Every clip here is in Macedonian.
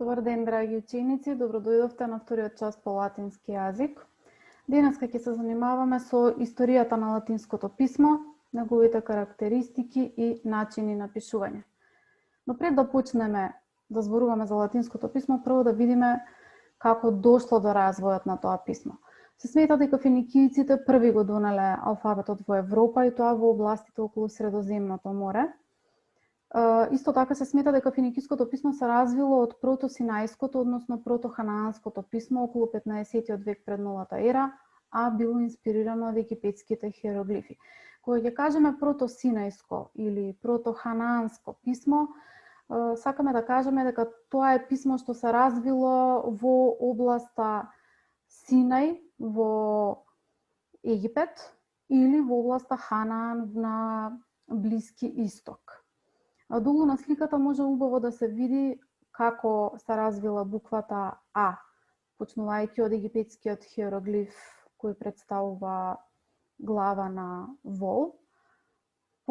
Добар ден, драги ученици, добродојдовте на вториот час по латински јазик. Денеска ќе се занимаваме со историјата на латинското писмо, неговите карактеристики и начини на пишување. Но пред да почнеме да зборуваме за латинското писмо, прво да видиме како дошло до развојот на тоа писмо. Се смета дека финикијците први го донеле алфаветот во Европа и тоа во областите околу Средоземното море. Исто така се смета дека финикиското писмо се развило од протосинајското, односно протоханаанското писмо околу 15-тиот век пред новата ера, а било инспирирано од египетските хиероглифи. Кога ќе кажеме протосинајско или протоханаанско писмо, сакаме да кажеме дека тоа е писмо што се развило во областа Синај во Египет или во областа Ханаан на Блиски Исток. Долу на сликата може убаво да се види како се развила буквата А, почнувајќи од египетскиот хиероглиф кој представува глава на вол.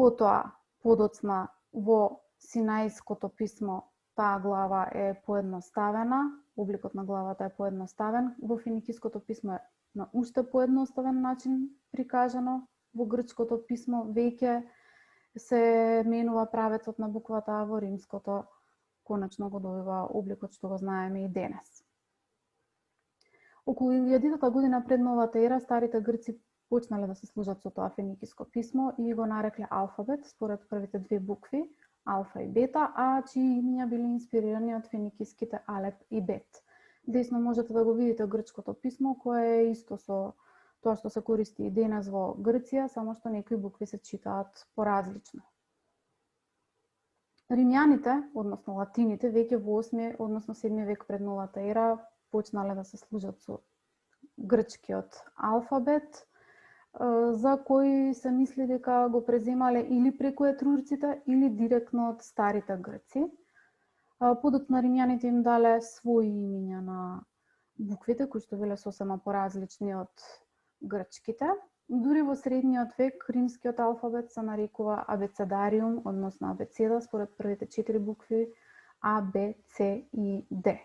Потоа, подоцна, во синајското писмо таа глава е поедноставена, обликот на главата е поедноставен, во финикиското писмо е на уште поедноставен начин прикажано, во грчкото писмо веќе се менува правецот на буквата А, во римското конечно го добива обликот што го знаеме и денес. Околу 1000 година пред новата ера, старите грци почнале да се служат со тоа финикиско писмо и го нарекле алфабет според првите две букви, алфа и бета, а чии имиња биле инспирирани од финикиските алеп и бет. Десно можете да го видите грчкото писмо, кое е исто со тоа што се користи и денес во Грција, само што некои букви се читаат поразлично. Римјаните, односно латините, веќе во 8, односно 7 век пред новата ера почнале да се служат со грчкиот алфабет, за кој се мисли дека го преземале или преку етрурците, или директно од старите грци. Подоцна римјаните им дале своји имиња на буквите, кои што биле сосема поразлични од грчките. Дури во средниот век римскиот алфабет се нарекува абецедариум, односно абецеда според првите 4 букви А, Б, С и Д.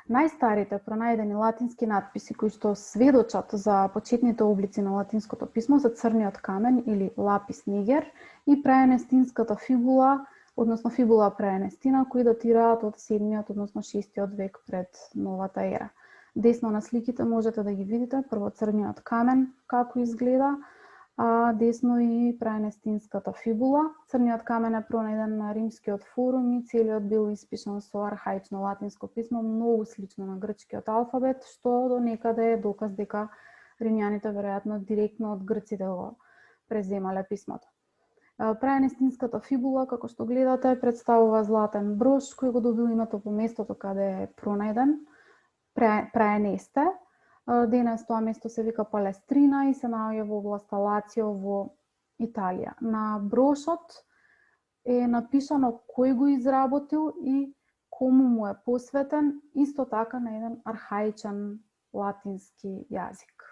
Најстарите пронајдени латински надписи кои што сведочат за почетните облици на латинското писмо се црниот камен или лапис нигер и праенестинската фибула, односно фибула праенестина, кои датираат од 7-тиот, односно 6-тиот век пред новата ера. Десно на сликите можете да ги видите прво црниот камен како изгледа, а десно и праенестинската фибула. Црниот камен е пронајден на римскиот форум и целиот бил испишан со архаично латинско писмо, многу слично на грчкиот алфабет, што до некаде е доказ дека римјаните веројатно директно од грците го преземале писмото. Праенестинската фибула, како што гледате, представува златен брош кој го добил името по местото каде е пронајден, Праенесте. Денес тоа место се вика Палестрина и се наоѓа во областа Лацио во Италија. На брошот е напишано кој го изработил и кому му е посветен, исто така на еден архаичен латински јазик.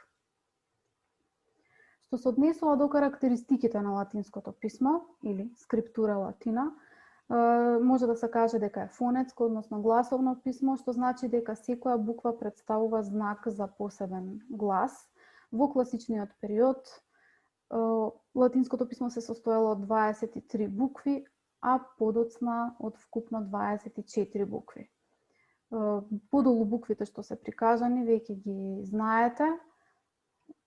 Што се однесува до карактеристиките на латинското писмо или скриптура латина, може да се каже дека е фонетско, односно гласовно писмо, што значи дека секоја буква представува знак за посебен глас. Во класичниот период латинското писмо се состоело од 23 букви, а подоцна од вкупно 24 букви. Подолу буквите што се прикажани веќе ги знаете.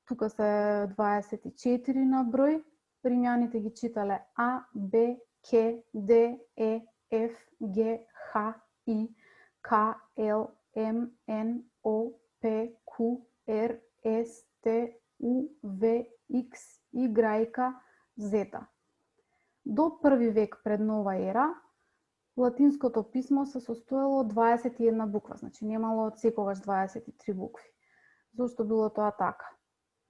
Тука се 24 на број. Римјаните ги читале А, Б, К, Д, Е, Ф, Г, Х, И, К, Л, М, Н, О, П, Q, Р, С, Т, У, В, X, Y, Z. До 1 век пред нова ера, латинското писмо се состоело од 21 буква, значи немало од секогаш 23 букви. Зошто било тоа така?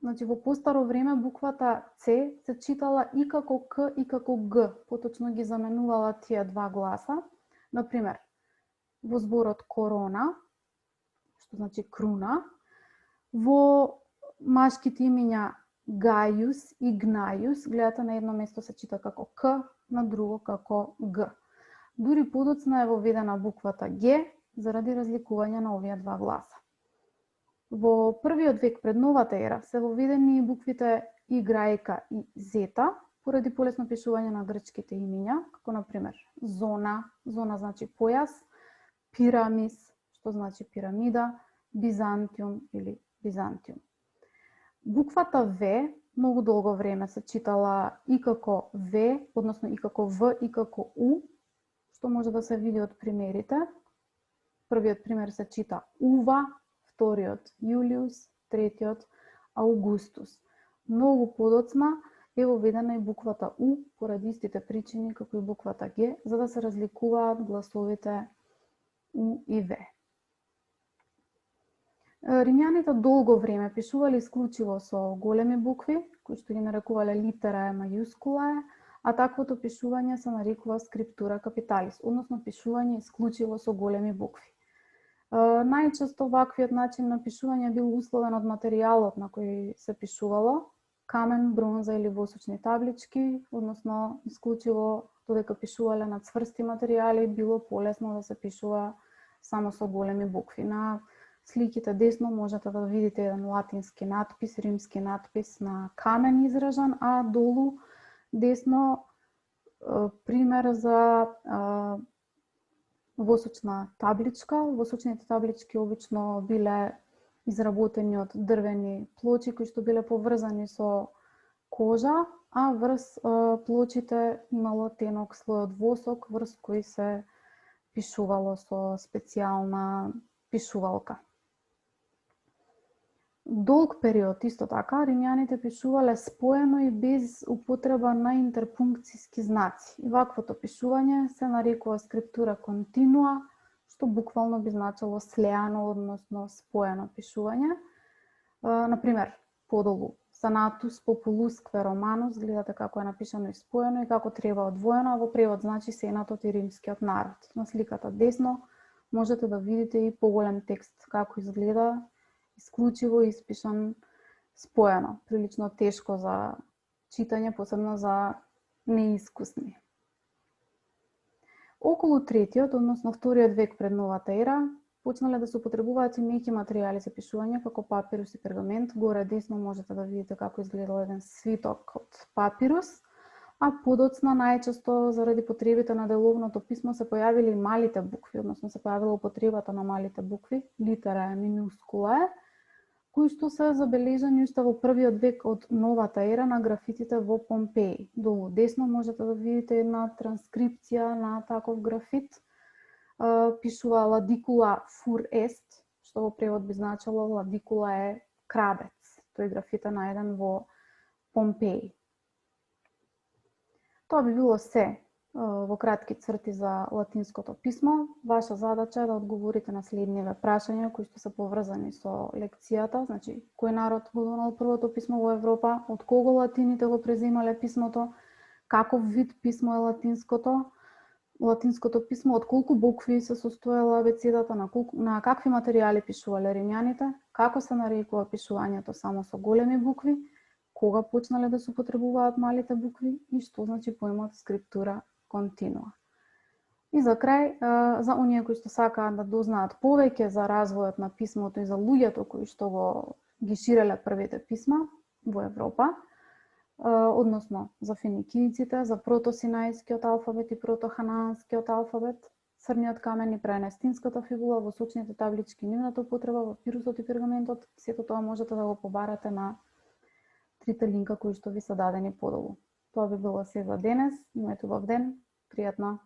Значи, во постаро време буквата С се читала и како К и како Г, поточно ги заменувала тие два гласа. Например, во зборот корона, што значи круна, во машките имиња Гајус и Гнајус, гледате на едно место се чита како К, на друго како Г. Дури подоцна е воведена буквата Г заради разликување на овие два гласа. Во првиот век пред новата ера се воведени буквите И, грајка и зета поради полесно пишување на грчките имиња, како на пример зона, зона значи појас, пирамис, што значи пирамида, Бизантиум или Бизантиум. Буквата В многу долго време се читала и како В, односно и како В и како У, што може да се види од примерите. Првиот пример се чита Ува, вториот Јулиус, третиот Аугустус. Многу подоцна е воведена и буквата У поради истите причини како и буквата Г, за да се разликуваат гласовите У и В. Римјаните долго време пишувале исклучиво со големи букви, кои што ги нарекувале литера е мајускула е, а таквото пишување се нарекува скриптура капиталис, односно пишување исклучиво со големи букви. Најчесто ваквиот начин на пишување бил условен од материјалот на кој се пишувало, камен, бронза или восочни таблички, односно исклучиво додека пишувале на цврсти материјали, било полесно да се пишува само со големи букви. На сликите десно можете да видите еден латински натпис, римски натпис на камен изражан, а долу десно пример за восочна табличка. Восочните таблички обично биле изработени од дрвени плочи кои што биле поврзани со кожа, а врз плочите имало тенок слој од восок врз кој се пишувало со специјална пишувалка. Долг период исто така римјаните пишувале споено и без употреба на интерпункцијски знаци. И ваквото пишување се нарекува скриптура континуа, што буквално би значило слеано, односно споено пишување. Например, подолу Санатус популусque романус, гледате како е напишано и споено и како треба одвоено, а во превод значи Сенатот и римскиот народ. На сликата десно можете да видите и поголем текст како изгледа, исклучиво испишан споено, прилично тешко за читање, посебно за неискусни. Околу третиот, односно вториот век пред новата ера, почнале да се употребуваат и меки материјали за пишување, како папирус и пергамент. Горе десно можете да видите како изгледал еден свиток од папирус, а подоцна најчесто заради потребите на деловното писмо се појавиле и малите букви, односно се појавила употребата на малите букви, литера е минускула е, кои што се забележани уште во првиот век од новата ера на графитите во Помпеи. Долу десно можете да видите една транскрипција на таков графит. Пишува ладикула фур ест, што во превод би значило ладикула е крадец. Тој графит е најден во Помпеи. Тоа би било се во кратки црти за латинското писмо. Ваша задача е да одговорите на следниве прашања кои што се поврзани со лекцијата, значи кој народ го донел првото писмо во Европа, од кого латините го преземале писмото, каков вид писмо е латинското писмо, од колку букви се состоела абецедата, на какви материјали пишувале римјаните, како се нарекува пишувањето само со големи букви, кога почнале да се употребуваат малите букви и што значи поимот скриптура континуа. И за крај, за оние кои што сакаат да дознаат повеќе за развојот на писмото и за луѓето кои што ги ширеле првите писма во Европа, односно за финикијците, за протосинајскиот алфавет и протоханаанскиот алфавет, црниот камен и праенестинската фигула, восочните таблички, нивната употреба, папирусот и пергаментот, сето тоа можете да го побарате на трите линка кои што ви се дадени подолу. Тоа би било се за денес. Имајте убав ден. Пријатно.